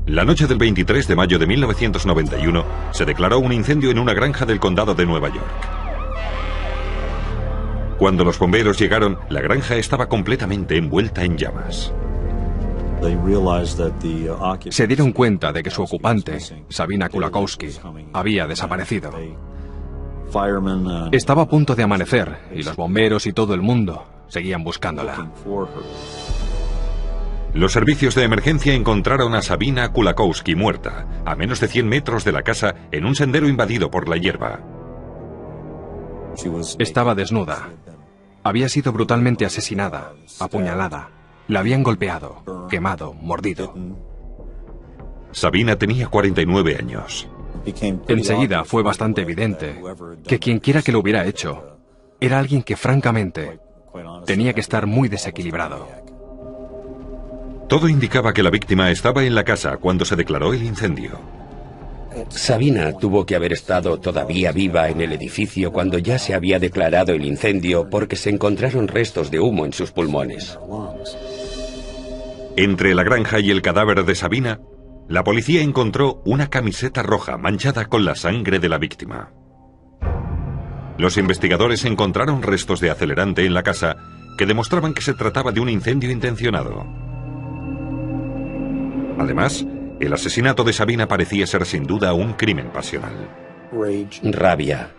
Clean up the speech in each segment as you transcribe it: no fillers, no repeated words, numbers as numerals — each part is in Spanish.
La noche del 23 de mayo de 1991 se declaró un incendio en una granja del condado de Nueva York. Cuando los bomberos llegaron, la granja estaba completamente envuelta en llamas. Se dieron cuenta de que su ocupante, Sabina Kulakowski, había desaparecido. Estaba a punto de amanecer y los bomberos y todo el mundo seguían buscándola. Los servicios de emergencia encontraron a Sabina Kulakowski muerta, a menos de 100 metros de la casa, en un sendero invadido por la hierba. Estaba desnuda. Había sido brutalmente asesinada, apuñalada. La habían golpeado, quemado, mordido. Sabina tenía 49 años. Enseguida fue bastante evidente que quienquiera que lo hubiera hecho era alguien que francamente tenía que estar muy desequilibrado. Todo indicaba que la víctima estaba en la casa cuando se declaró el incendio. Sabina tuvo que haber estado todavía viva en el edificio cuando ya se había declarado el incendio porque se encontraron restos de humo en sus pulmones. Entre la granja y el cadáver de Sabina, la policía encontró una camiseta roja manchada con la sangre de la víctima. Los investigadores encontraron restos de acelerante en la casa que demostraban que se trataba de un incendio intencionado. Además, el asesinato de Sabina parecía ser sin duda un crimen pasional. Rabia.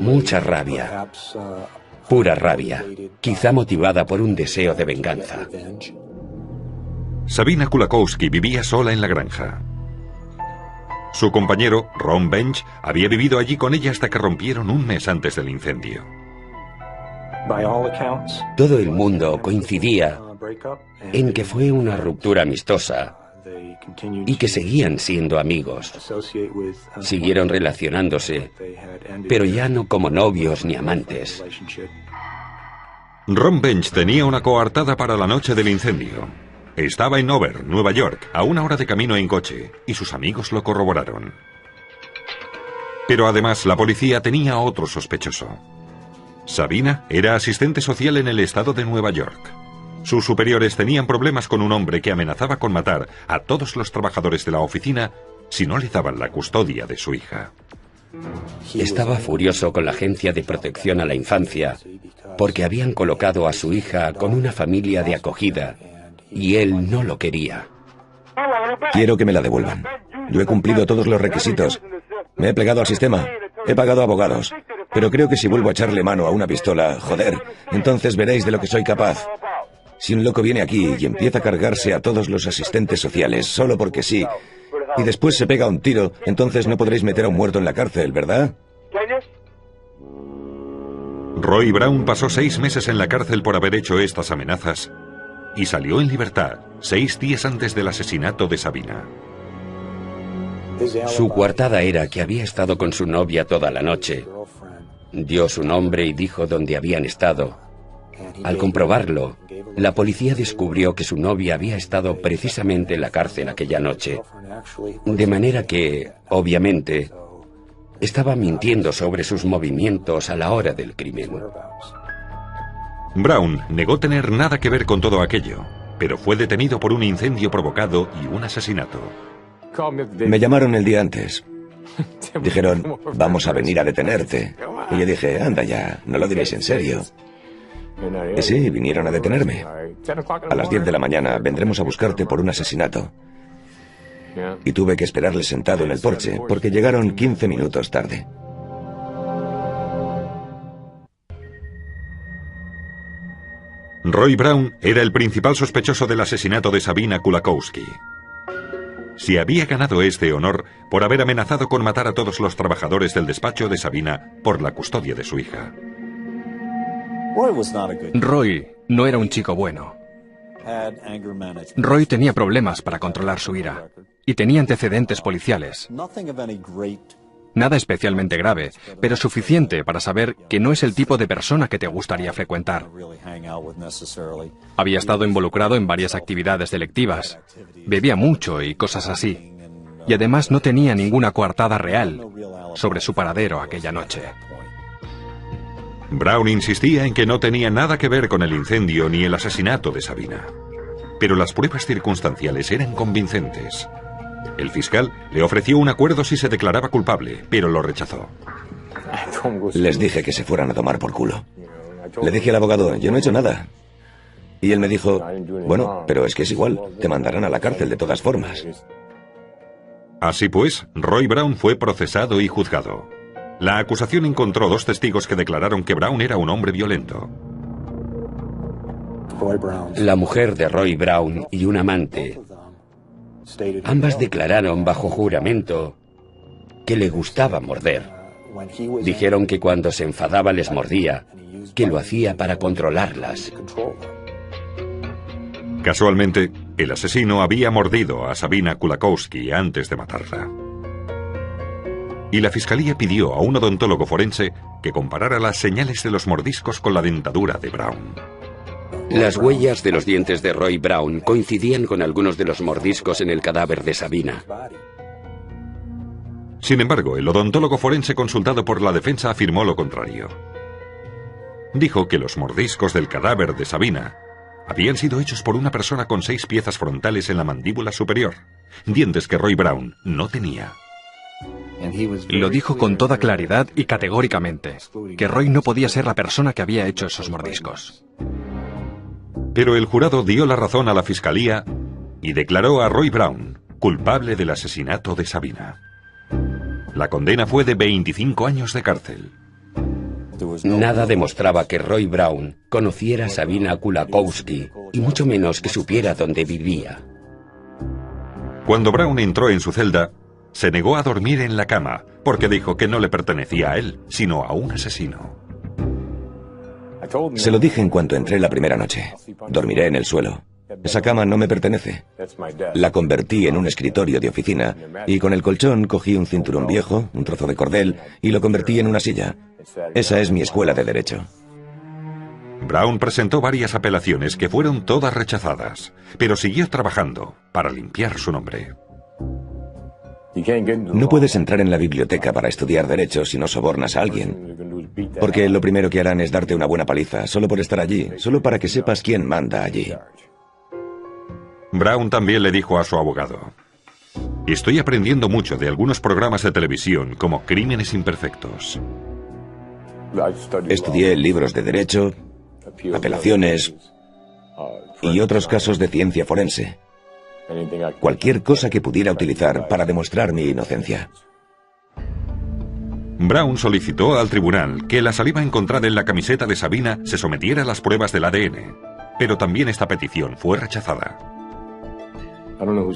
Mucha rabia. Pura rabia. Quizá motivada por un deseo de venganza. Sabina Kulakowski vivía sola en la granja. Su compañero, Ron Bench, había vivido allí con ella hasta que rompieron un mes antes del incendio. Todo el mundo coincidía en que fue una ruptura amistosa y que seguían siendo amigos. Siguieron relacionándose, pero ya no como novios ni amantes. Ron Bench tenía una coartada para la noche del incendio. Estaba en Over, Nueva York, a 1 hora de camino en coche, y sus amigos lo corroboraron. Pero además la policía tenía otro sospechoso. Sabina era asistente social en el estado de Nueva York. Sus superiores tenían problemas con un hombre que amenazaba con matar a todos los trabajadores de la oficina si no le daban la custodia de su hija. Estaba furioso con la Agencia de Protección a la Infancia porque habían colocado a su hija con una familia de acogida y él no lo quería. Quiero que me la devuelvan. Yo he cumplido todos los requisitos. Me he plegado al sistema. He pagado a abogados. Pero creo que si vuelvo a echarle mano a una pistola, joder, entonces veréis de lo que soy capaz. Si un loco viene aquí y empieza a cargarse a todos los asistentes sociales solo porque sí, y después se pega un tiro, entonces no podréis meter a un muerto en la cárcel, ¿verdad? Roy Brown pasó 6 meses en la cárcel por haber hecho estas amenazas y salió en libertad 6 días antes del asesinato de Sabina. Su coartada era que había estado con su novia toda la noche. Dio su nombre y dijo dónde habían estado. Al comprobarlo, la policía descubrió que su novia había estado precisamente en la cárcel aquella noche. De manera que, obviamente, estaba mintiendo sobre sus movimientos a la hora del crimen. Brown negó tener nada que ver con todo aquello, pero fue detenido por un incendio provocado y un asesinato. Me llamaron el día antes. Dijeron, vamos a venir a detenerte. Y yo dije, anda ya, no lo diréis en serio. Y sí, vinieron a detenerme. A las 10 de la mañana vendremos a buscarte por un asesinato. Y tuve que esperarles sentado en el porche, porque llegaron 15 minutos tarde. Roy Brown era el principal sospechoso del asesinato de Sabina Kulakowski. Se había ganado este honor por haber amenazado con matar a todos los trabajadores del despacho de Sabina por la custodia de su hija. Roy no era un chico bueno. Roy tenía problemas para controlar su ira y tenía antecedentes policiales. Nada especialmente grave, pero suficiente para saber que no es el tipo de persona que te gustaría frecuentar. Había estado involucrado en varias actividades delictivas, bebía mucho y cosas así, y además no tenía ninguna coartada real sobre su paradero aquella noche. Brown insistía en que no tenía nada que ver con el incendio ni el asesinato de Sabina, pero las pruebas circunstanciales eran convincentes. El fiscal le ofreció un acuerdo si se declaraba culpable, pero lo rechazó. Les dije que se fueran a tomar por culo. Le dije al abogado, yo no he hecho nada. Y él me dijo, bueno, pero es que es igual, te mandarán a la cárcel de todas formas. Así pues, Roy Brown fue procesado y juzgado. La acusación encontró 2 testigos que declararon que Brown era un hombre violento. La mujer de Roy Brown y un amante, ambas declararon bajo juramento que le gustaba morder. Dijeron que cuando se enfadaba les mordía, que lo hacía para controlarlas. Casualmente, el asesino había mordido a Sabina Kulakowski antes de matarla. Y la fiscalía pidió a un odontólogo forense que comparara las señales de los mordiscos con la dentadura de Brown. Las huellas de los dientes de Roy Brown coincidían con algunos de los mordiscos en el cadáver de Sabina. Sin embargo, el odontólogo forense consultado por la defensa afirmó lo contrario. Dijo que los mordiscos del cadáver de Sabina habían sido hechos por una persona con 6 piezas frontales en la mandíbula superior, dientes que Roy Brown no tenía. Lo dijo con toda claridad y categóricamente, que Roy no podía ser la persona que había hecho esos mordiscos. Pero el jurado dio la razón a la fiscalía y declaró a Roy Brown culpable del asesinato de Sabina. La condena fue de 25 años de cárcel. Nada demostraba que Roy Brown conociera a Sabina Kulakowski, y mucho menos que supiera dónde vivía. Cuando Brown entró en su celda, se negó a dormir en la cama, porque dijo que no le pertenecía a él, sino a un asesino. Se lo dije en cuanto entré la primera noche. Dormiré en el suelo. Esa cama no me pertenece. La convertí en un escritorio de oficina y con el colchón cogí un cinturón viejo, un trozo de cordel y lo convertí en una silla. Esa es mi escuela de derecho. Brown presentó varias apelaciones que fueron todas rechazadas, pero siguió trabajando para limpiar su nombre. No puedes entrar en la biblioteca para estudiar derecho si no sobornas a alguien, porque lo primero que harán es darte una buena paliza, solo por estar allí, solo para que sepas quién manda allí. Brown también le dijo a su abogado: estoy aprendiendo mucho de algunos programas de televisión como Crímenes Imperfectos. Estudié libros de derecho, apelaciones y otros casos de ciencia forense. Cualquier cosa que pudiera utilizar para demostrar mi inocencia. Brown solicitó al tribunal que la saliva encontrada en la camiseta de Sabina se sometiera a las pruebas del ADN, pero también esta petición fue rechazada.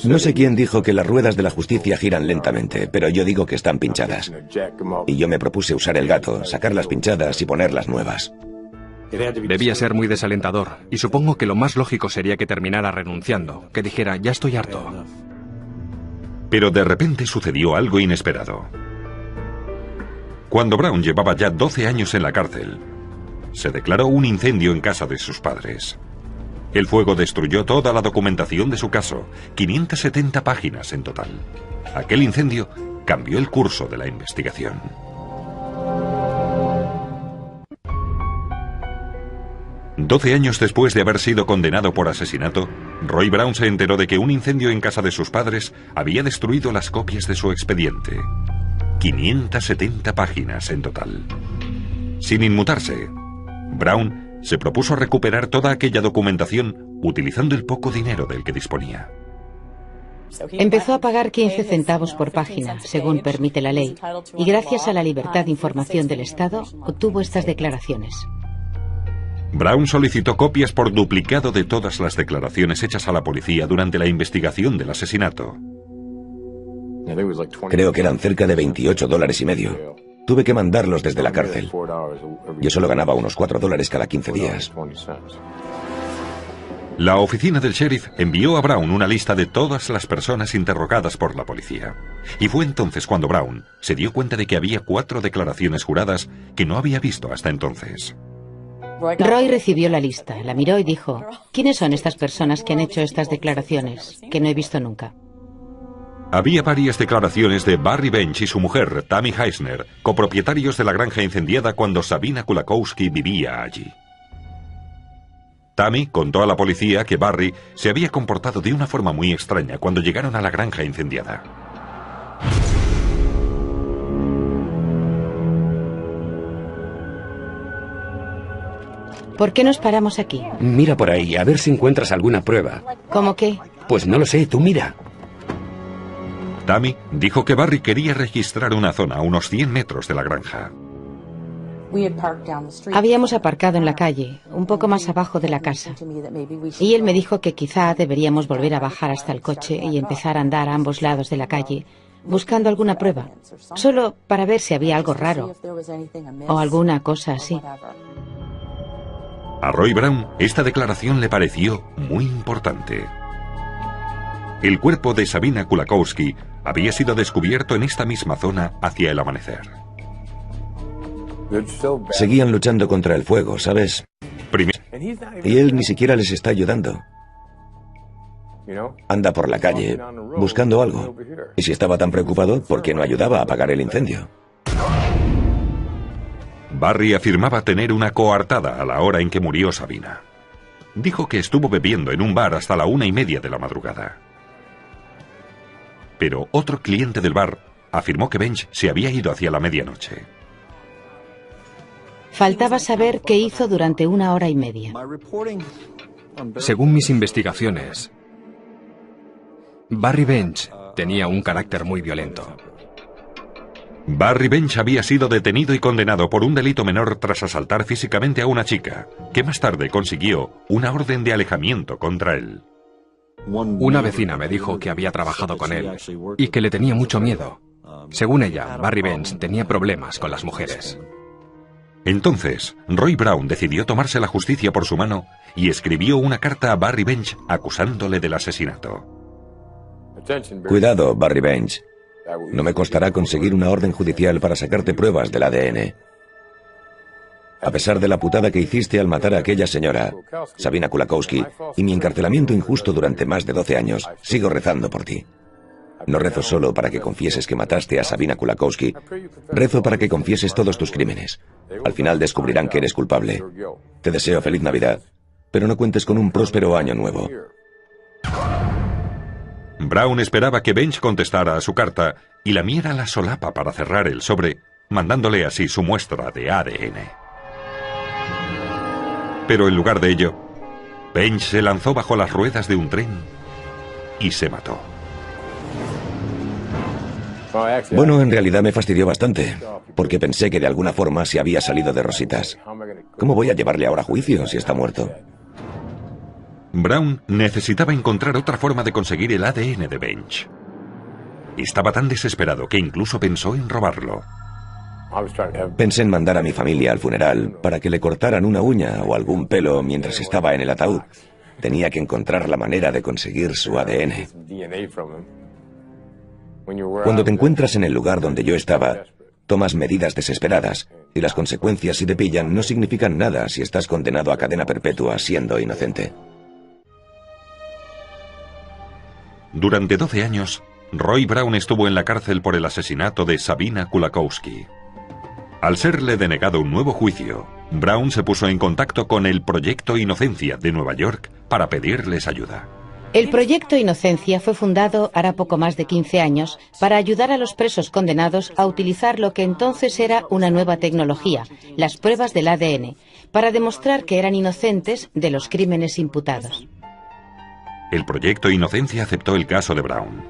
No sé quién dijo que las ruedas de la justicia giran lentamente, pero yo digo que están pinchadas. Y yo me propuse usar el gato, sacar las pinchadas y ponerlas nuevas. Debía ser muy desalentador, y supongo que lo más lógico sería que terminara renunciando, que dijera, ya estoy harto. Pero de repente sucedió algo inesperado. Cuando Brown llevaba ya 12 años en la cárcel, se declaró un incendio en casa de sus padres. El fuego destruyó toda la documentación de su caso, 570 páginas en total. Aquel incendio cambió el curso de la investigación. Doce años después de haber sido condenado por asesinato, Roy Brown se enteró de que un incendio en casa de sus padres había destruido las copias de su expediente. 570 páginas en total. Sin inmutarse, Brown se propuso recuperar toda aquella documentación utilizando el poco dinero del que disponía. Empezó a pagar 15 centavos por página, según permite la ley, y gracias a la libertad de información del Estado, obtuvo estas declaraciones. Brown solicitó copias por duplicado de todas las declaraciones hechas a la policía durante la investigación del asesinato. Creo que eran cerca de $28,50. Tuve que mandarlos desde la cárcel. Yo solo ganaba unos $4 cada 15 días. La oficina del sheriff envió a Brown una lista de todas las personas interrogadas por la policía. Y fue entonces cuando Brown se dio cuenta de que había 4 declaraciones juradas que no había visto hasta entonces. Roy recibió la lista, la miró y dijo, ¿quiénes son estas personas que han hecho estas declaraciones que no he visto nunca? Había varias declaraciones de Barry Bench y su mujer, Tammy Heisner, copropietarios de la granja incendiada cuando Sabina Kulakowski vivía allí. Tammy contó a la policía que Barry se había comportado de una forma muy extraña cuando llegaron a la granja incendiada. ¿Por qué nos paramos aquí? Mira por ahí, a ver si encuentras alguna prueba. ¿Cómo qué? Pues no lo sé, tú mira. Tammy dijo que Barry quería registrar una zona a unos 100 metros de la granja. Habíamos aparcado en la calle, un poco más abajo de la casa. Y él me dijo que quizá deberíamos volver a bajar hasta el coche y empezar a andar a ambos lados de la calle, buscando alguna prueba, solo para ver si había algo raro o alguna cosa así. A Roy Brown, esta declaración le pareció muy importante. El cuerpo de Sabina Kulakowski había sido descubierto en esta misma zona hacia el amanecer. Seguían luchando contra el fuego, ¿sabes? Y él ni siquiera les está ayudando. Anda por la calle buscando algo. Y si estaba tan preocupado, ¿por qué no ayudaba a apagar el incendio? Barry afirmaba tener una coartada a la hora en que murió Sabina. Dijo que estuvo bebiendo en un bar hasta la 1:30 de la madrugada. Pero otro cliente del bar afirmó que Bench se había ido hacia la medianoche. Faltaba saber qué hizo durante 1 hora y media. Según mis investigaciones, Barry Bench tenía un carácter muy violento. Barry Bench había sido detenido y condenado por un delito menor tras asaltar físicamente a una chica, que más tarde consiguió una orden de alejamiento contra él. Una vecina me dijo que había trabajado con él y que le tenía mucho miedo. Según ella, Barry Bench tenía problemas con las mujeres. Entonces, Roy Brown decidió tomarse la justicia por su mano y escribió una carta a Barry Bench acusándole del asesinato. Cuidado, Barry Bench. No me costará conseguir una orden judicial para sacarte pruebas del ADN. A pesar de la putada que hiciste al matar a aquella señora, Sabina Kulakowski, y mi encarcelamiento injusto durante más de 12 años, sigo rezando por ti. No rezo solo para que confieses que mataste a Sabina Kulakowski, rezo para que confieses todos tus crímenes. Al final descubrirán que eres culpable. Te deseo feliz Navidad, pero no cuentes con un próspero año nuevo. Brown esperaba que Bench contestara a su carta y lamiera la solapa para cerrar el sobre, mandándole así su muestra de ADN. Pero en lugar de ello, Bench se lanzó bajo las ruedas de un tren y se mató. Bueno, en realidad me fastidió bastante, porque pensé que de alguna forma se había salido de rositas. ¿Cómo voy a llevarle ahora a juicio si está muerto? Brown necesitaba encontrar otra forma de conseguir el ADN de Bench. Estaba tan desesperado que incluso pensó en robarlo. Pensé en mandar a mi familia al funeral para que le cortaran una uña o algún pelo mientras estaba en el ataúd. Tenía que encontrar la manera de conseguir su ADN. Cuando te encuentras en el lugar donde yo estaba, tomas medidas desesperadas, y las consecuencias si te pillan no significan nada si estás condenado a cadena perpetua siendo inocente. Durante 12 años, Roy Brown estuvo en la cárcel por el asesinato de Sabina Kulakowski. Al serle denegado un nuevo juicio, Brown se puso en contacto con el Proyecto Inocencia de Nueva York para pedirles ayuda. El Proyecto Inocencia fue fundado hará poco más de 15 años para ayudar a los presos condenados a utilizar lo que entonces era una nueva tecnología, las pruebas del ADN, para demostrar que eran inocentes de los crímenes imputados. El Proyecto Inocencia aceptó el caso de Brown.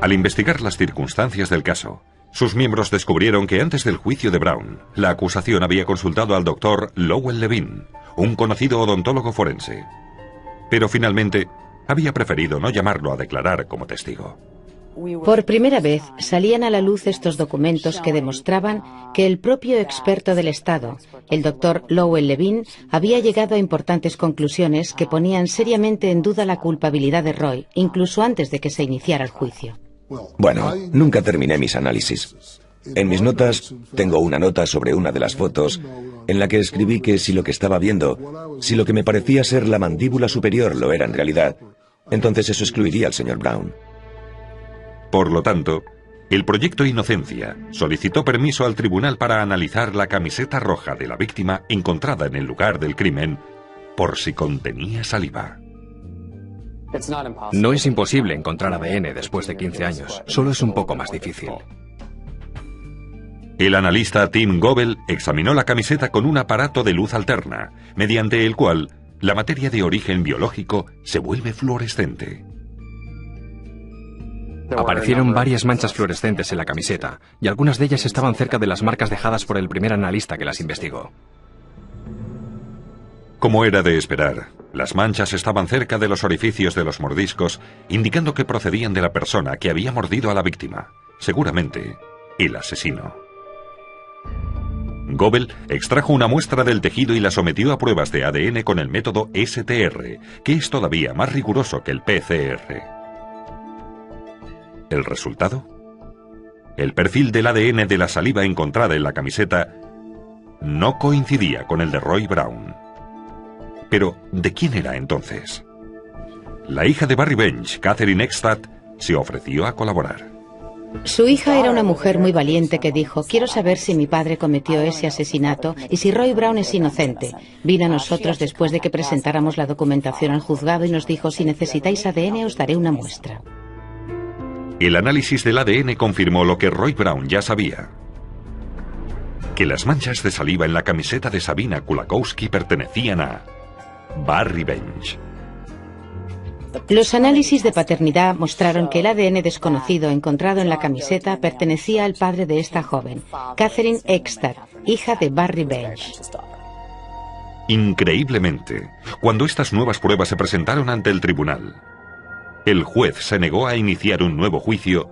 Al investigar las circunstancias del caso, sus miembros descubrieron que antes del juicio de Brown, la acusación había consultado al doctor Lowell Levine, un conocido odontólogo forense. Pero finalmente, había preferido no llamarlo a declarar como testigo. Por primera vez salían a la luz estos documentos que demostraban que el propio experto del Estado, el doctor Lowell Levine, había llegado a importantes conclusiones que ponían seriamente en duda la culpabilidad de Roy, incluso antes de que se iniciara el juicio. Bueno, nunca terminé mis análisis. En mis notas tengo una nota sobre una de las fotos en la que escribí que si lo que estaba viendo, si lo que me parecía ser la mandíbula superior lo era en realidad, entonces eso excluiría al señor Brown. Por lo tanto, el Proyecto Inocencia solicitó permiso al tribunal para analizar la camiseta roja de la víctima encontrada en el lugar del crimen por si contenía saliva. No es imposible encontrar ADN después de 15 años, solo es un poco más difícil. El analista Tim Goebel examinó la camiseta con un aparato de luz alterna, mediante el cual la materia de origen biológico se vuelve fluorescente. Aparecieron varias manchas fluorescentes en la camiseta, y algunas de ellas estaban cerca de las marcas dejadas por el primer analista que las investigó. Como era de esperar, las manchas estaban cerca de los orificios de los mordiscos, indicando que procedían de la persona que había mordido a la víctima, seguramente el asesino. Goebel extrajo una muestra del tejido y la sometió a pruebas de ADN con el método STR, que es todavía más riguroso que el PCR. ¿El resultado? El perfil del ADN de la saliva encontrada en la camiseta no coincidía con el de Roy Brown. Pero, ¿de quién era entonces? La hija de Barry Bench, Catherine Eckstadt, se ofreció a colaborar. Su hija era una mujer muy valiente que dijo: quiero saber si mi padre cometió ese asesinato y si Roy Brown es inocente. Vino a nosotros después de que presentáramos la documentación al juzgado y nos dijo: si necesitáis ADN os daré una muestra. El análisis del ADN confirmó lo que Roy Brown ya sabía: que las manchas de saliva en la camiseta de Sabina Kulakowski pertenecían a Barry Bench. Los análisis de paternidad mostraron que el ADN desconocido encontrado en la camiseta pertenecía al padre de esta joven, Catherine Eckstadt, hija de Barry Bench. Increíblemente, cuando estas nuevas pruebas se presentaron ante el tribunal, el juez se negó a iniciar un nuevo juicio,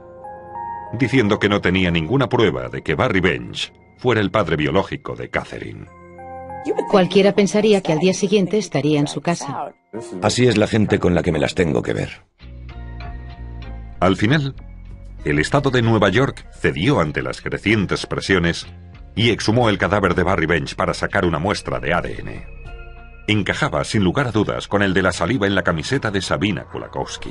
diciendo que no tenía ninguna prueba de que Barry Bench fuera el padre biológico de Catherine. Cualquiera pensaría que al día siguiente estaría en su casa. Así es la gente con la que me las tengo que ver. Al final, el estado de Nueva York cedió ante las crecientes presiones y exhumó el cadáver de Barry Bench para sacar una muestra de ADN. Encajaba, sin lugar a dudas, con el de la saliva en la camiseta de Sabina Kulakowski.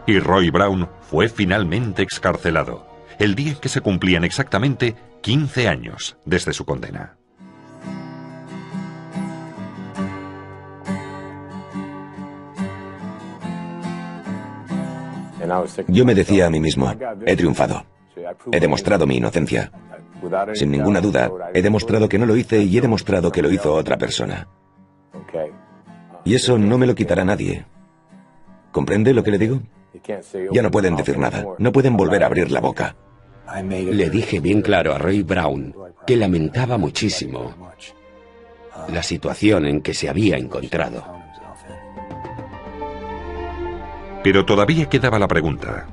Y Roy Brown fue finalmente excarcelado, el día en que se cumplían exactamente 15 años desde su condena. Yo me decía a mí mismo: he triunfado. He demostrado mi inocencia. Sin ninguna duda, he demostrado que no lo hice y he demostrado que lo hizo otra persona. Y eso no me lo quitará nadie. ¿Comprende lo que le digo? Ya no pueden decir nada. No pueden volver a abrir la boca. Le dije bien claro a Roy Brown que lamentaba muchísimo la situación en que se había encontrado. Pero todavía quedaba la pregunta: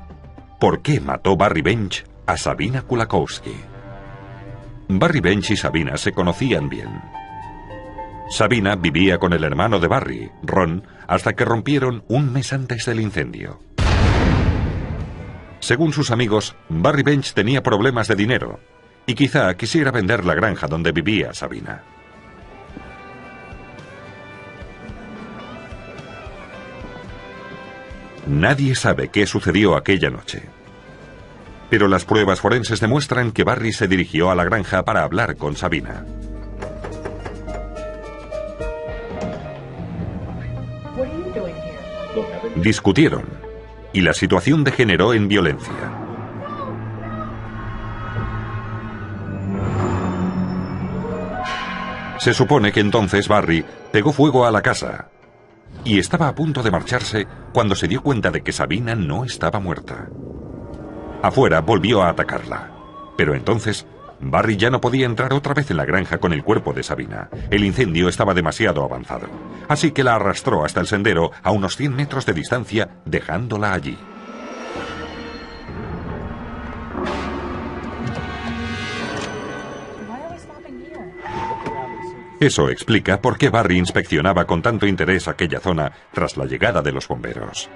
¿por qué mató Barry Bench a Sabina Kulakowski? Barry Bench y Sabina se conocían bien. Sabina vivía con el hermano de Barry, Ron, hasta que rompieron un mes antes del incendio. Según sus amigos, Barry Bench tenía problemas de dinero y quizá quisiera vender la granja donde vivía Sabina. Nadie sabe qué sucedió aquella noche. Pero las pruebas forenses demuestran que Barry se dirigió a la granja para hablar con Sabina. Discutieron y la situación degeneró en violencia. Se supone que entonces Barry pegó fuego a la casa y estaba a punto de marcharse cuando se dio cuenta de que Sabina no estaba muerta. Afuera volvió a atacarla, pero entonces Barry ya no podía entrar otra vez en la granja con el cuerpo de Sabina. El incendio estaba demasiado avanzado, así que la arrastró hasta el sendero a unos 100 metros de distancia, dejándola allí. Eso explica por qué Barry inspeccionaba con tanto interés aquella zona tras la llegada de los bomberos.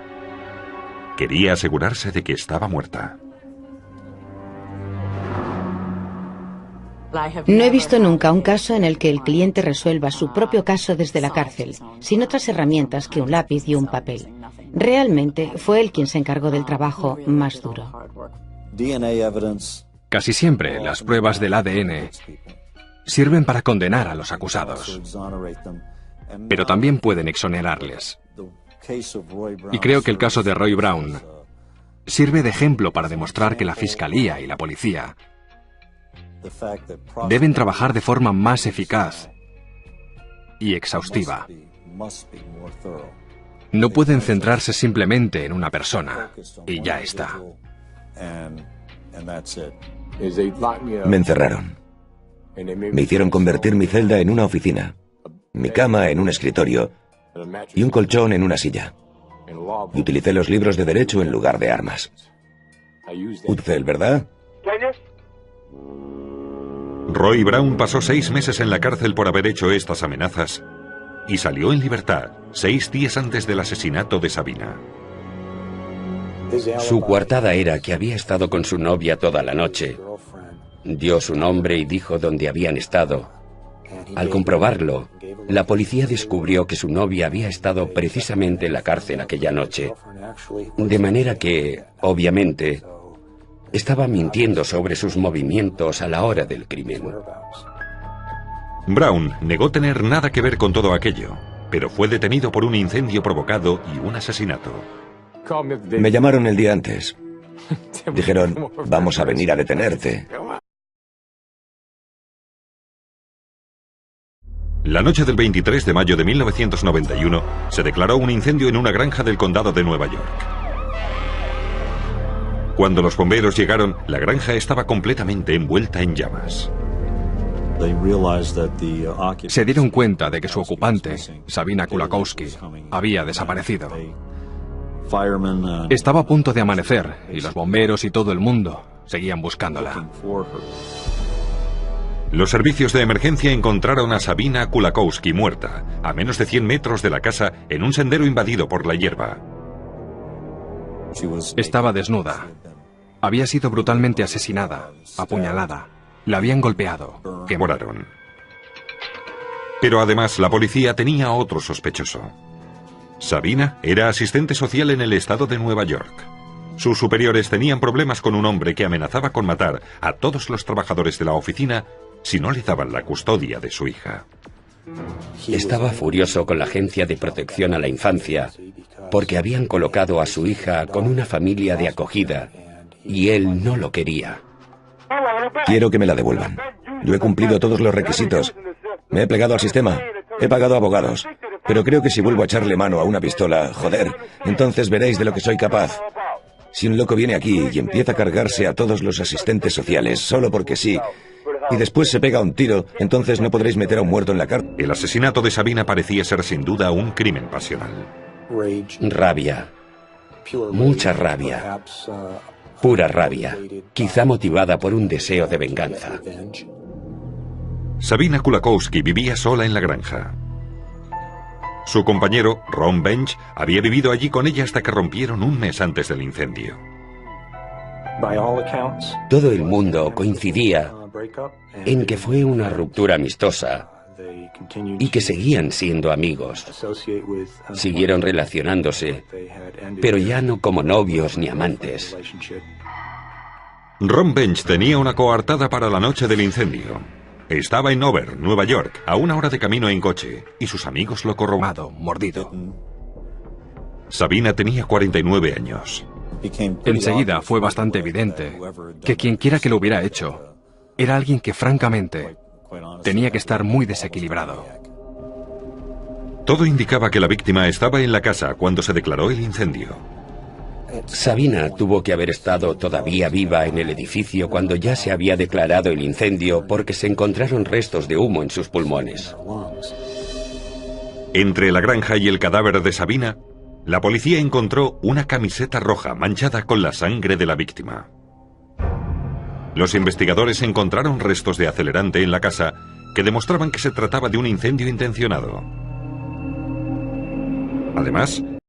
Quería asegurarse de que estaba muerta. No he visto nunca un caso en el que el cliente resuelva su propio caso desde la cárcel, sin otras herramientas que un lápiz y un papel. Realmente fue él quien se encargó del trabajo más duro. Casi siempre las pruebas del ADN sirven para condenar a los acusados. pero también pueden exonerarles. Y creo que el caso de Roy Brown sirve de ejemplo para demostrar que la Fiscalía y la policía deben trabajar de forma más eficaz y exhaustiva. No pueden centrarse simplemente en una persona y ya está. Me encerraron. Me hicieron convertir mi celda en una oficina, mi cama en un escritorio y un colchón en una silla. Y utilicé los libros de derecho en lugar de armas. Utzel, ¿verdad? Roy Brown pasó 6 meses en la cárcel por haber hecho estas amenazas y salió en libertad 6 días antes del asesinato de Sabina. Su coartada era que había estado con su novia toda la noche. Dio su nombre y dijo dónde habían estado. Al comprobarlo, la policía descubrió que su novia había estado precisamente en la cárcel aquella noche. De manera que, obviamente, estaba mintiendo sobre sus movimientos a la hora del crimen. Brown negó tener nada que ver con todo aquello, pero fue detenido por un incendio provocado y un asesinato. Me llamaron el día antes. Dijeron, vamos a venir a detenerte. La noche del 23 de mayo de 1991 se declaró un incendio en una granja del condado de Nueva York. Cuando los bomberos llegaron, la granja estaba completamente envuelta en llamas. Se dieron cuenta de que su ocupante, Sabina Kulakowski, había desaparecido. Estaba a punto de amanecer y los bomberos y todo el mundo seguían buscándola. Los servicios de emergencia encontraron a Sabina Kulakowski muerta, a menos de 100 metros de la casa, en un sendero invadido por la hierba. Estaba desnuda. Había sido brutalmente asesinada, apuñalada. La habían golpeado, Quemaron. Pero además la policía tenía otro sospechoso. Sabina era asistente social en el estado de Nueva York. Sus superiores tenían problemas con un hombre que amenazaba con matar a todos los trabajadores de la oficina si no le daban la custodia de su hija. Estaba furioso con la Agencia de Protección a la Infancia porque habían colocado a su hija con una familia de acogida y él no lo quería. Quiero que me la devuelvan. Yo he cumplido todos los requisitos. Me he plegado al sistema. He pagado abogados. Pero creo que si vuelvo a echarle mano a una pistola, joder, entonces veréis de lo que soy capaz. Si un loco viene aquí y empieza a cargarse a todos los asistentes sociales solo porque sí, y después se pega un tiro, entonces no podréis meter a un muerto en la cárcel. El asesinato de Sabina parecía ser sin duda un crimen pasional. Rabia. Mucha rabia. Pura rabia. Quizá motivada por un deseo de venganza. Sabina Kulakowski vivía sola en la granja. Su compañero, Ron Bench, había vivido allí con ella hasta que rompieron un mes antes del incendio. Todo el mundo coincidía en que fue una ruptura amistosa y que seguían siendo amigos. Siguieron relacionándose, pero ya no como novios ni amantes. Ron Bench tenía una coartada para la noche del incendio. Estaba en Over, Nueva York, a 1 hora de camino en coche, y sus amigos lo corroboraron. mordido. Sabina tenía 49 años. Enseguida fue bastante evidente que quien quiera que lo hubiera hecho era alguien que francamente tenía que estar muy desequilibrado. Todo indicaba que la víctima estaba en la casa cuando se declaró el incendio. Sabina tuvo que haber estado todavía viva en el edificio cuando ya se había declarado el incendio porque se encontraron restos de humo en sus pulmones. Entre la granja y el cadáver de Sabina, la policía encontró una camiseta roja manchada con la sangre de la víctima. Los investigadores encontraron restos de acelerante en la casa que demostraban que se trataba de un incendio intencionado. Además,